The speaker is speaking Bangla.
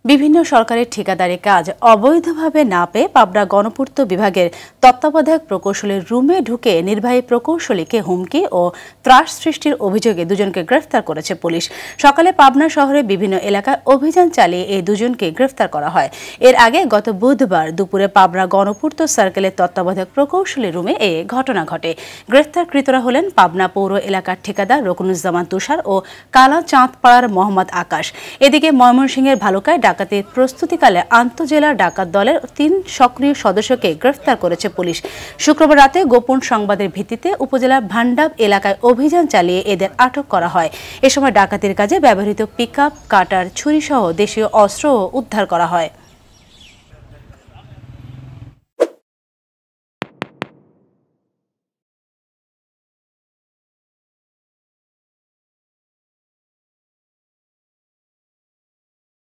বিভিন্ন সরকারি ঠিকাদারি কাজ অবৈধভাবে না পেয়ে পাবনা গণপূর্ত বিভাগের তত্ত্বাবধায়ক প্রকৌশলীর রুমে ঢুকে নির্বাহী প্রকৌশলীকে হুমকি ও ত্রাস সৃষ্টির অভিযোগে দুজনকে গ্রেফতার করেছে পুলিশ। সকালে পাবনা শহরে বিভিন্ন এলাকায় অভিযান চালিয়ে এই দুজনকে গ্রেফতার করা হয়। এর আগে গত বুধবার দুপুরে পাবনা গণপূর্ত সার্কেলের তত্ত্বাবধায়ক প্রকৌশলী রুমে এ ঘটনা ঘটে। গ্রেফতারকৃতরা হলেন পাবনা পৌর এলাকার ঠিকাদার রকুনুজ্জামান তুষার ও কালা চাঁদপাড়ার মোহাম্মদ আকাশ। এদিকে ময়মনসিংহের ভালুকায় ডাকাতির প্রস্তুতিকালে আন্তঃজেলা ডাকাত দলের ৩ সক্রিয় সদস্যকে গ্রেফতার করেছে পুলিশ। শুক্রবার রাতে গোপন সংবাদের ভিত্তিতে উপজেলার ভান্ডাব এলাকায় অভিযান চালিয়ে এদের আটক করা হয়। এ সময় ডাকাতির কাজে ব্যবহৃত পিকআপ, কাটার, ছুরিসহ দেশীয় অস্ত্রও উদ্ধার করা হয়।